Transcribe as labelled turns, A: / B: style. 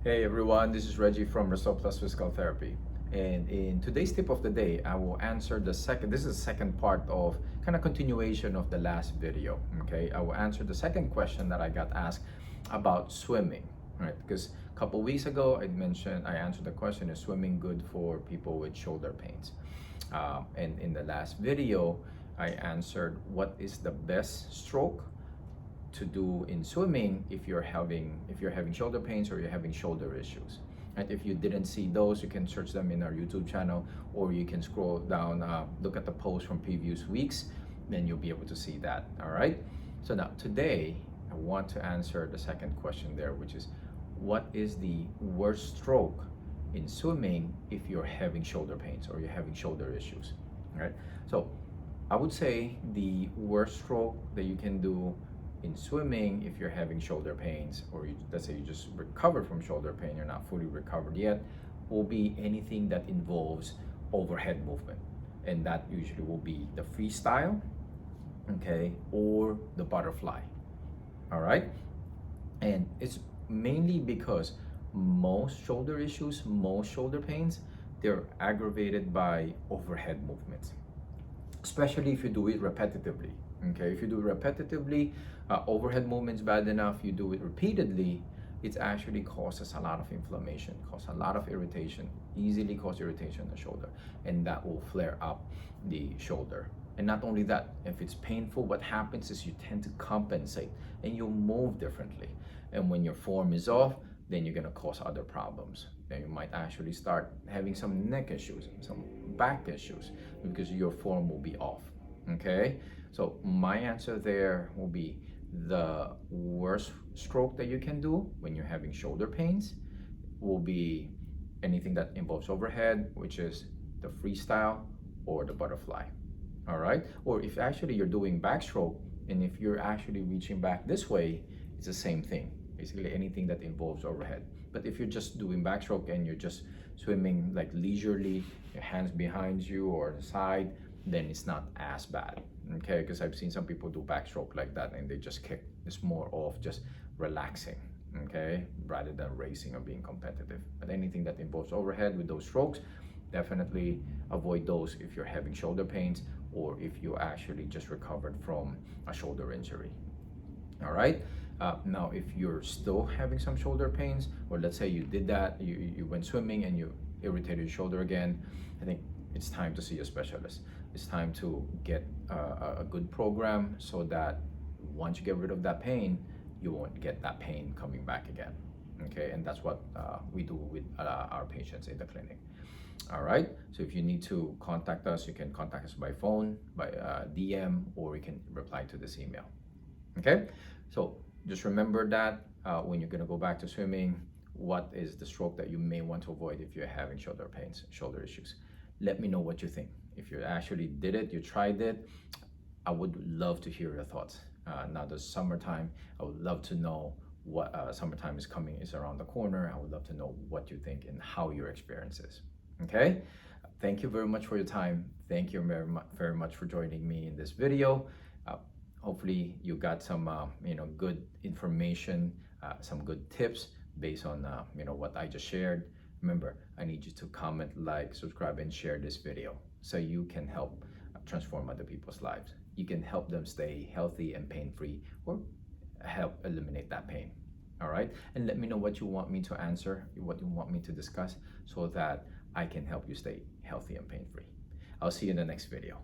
A: Hey everyone, this is Reggie from Restore Plus Physical Therapy. And in today's tip of the day, I will answer this is the second part of kind of continuation of the last video. Okay, I will answer the second question that I got asked about swimming, right? Because a couple weeks ago, I answered the question, is swimming good for people with shoulder pains? And in the last video, I answered what is the best stroke to do in swimming if you're having shoulder pains or you're having shoulder issues. And if you didn't see those, you can search them in our YouTube channel, or you can scroll down, look at the posts from previous weeks, then you'll be able to see that. All right. So now today I want to answer the second question there, which is what is the worst stroke in swimming if you're having shoulder pains or you're having shoulder issues. All right. So I would say the worst stroke that you can do in swimming if you're having shoulder pains, or let's say you just recovered from shoulder pain, you're not fully recovered yet, will be anything that involves overhead movement. And that usually will be the freestyle, okay, or the butterfly. All right. And it's mainly because most shoulder issues, most shoulder pains, they're aggravated by overhead movements, especially if you do it repetitively. Okay, if you do it repetitively, overhead movements bad enough, you do it repeatedly, it actually causes a lot of inflammation, causes a lot of irritation, easily cause irritation in the shoulder, and that will flare up the shoulder. And not only that, if it's painful, what happens is you tend to compensate and you'll move differently. And when your form is off, then you're gonna cause other problems. Then you might actually start having some neck issues, some back issues, because your form will be off. Okay, so my answer there will be the worst stroke that you can do when you're having shoulder pains will be anything that involves overhead, which is the freestyle or the butterfly. All right, or if actually you're doing backstroke and if you're actually reaching back this way, it's the same thing. Basically anything that involves overhead. But if you're just doing backstroke and you're just swimming like leisurely, your hands behind you or the side, then it's not as bad. Okay, because I've seen some people do backstroke like that and they just kick. It's more of just relaxing, okay, rather than racing or being competitive. But anything that involves overhead with those strokes, definitely avoid those if you're having shoulder pains or if you actually just recovered from a shoulder injury. All right. Now, if you're still having some shoulder pains, or let's say you did that, you went swimming and you irritated your shoulder again, I think it's time to see a specialist. It's time to get a good program so that once you get rid of that pain, you won't get that pain coming back again. Okay, and that's what we do with our patients in the clinic. All right, so if you need to contact us, you can contact us by phone, by DM, or you can reply to this email. Okay, so just remember that when you're going to go back to swimming, what is the stroke that you may want to avoid if you're having shoulder pains, shoulder issues. Let me know what you think. If you actually did it, you tried it, I would love to hear your thoughts. Now the summertime, I would love to know what summertime is around the corner. I would love to know what you think and how your experience is. Okay, thank you very much for your time. Thank you very much for joining me in this video. Hopefully you got some good information, some good tips based on what I just shared. Remember, I need you to comment, like, subscribe, and share this video so you can help transform other people's lives. You can help them stay healthy and pain-free, or help eliminate that pain. All right, and let me know what you want me to answer, what you want me to discuss, so that I can help you stay healthy and pain-free. I'll see you in the next video.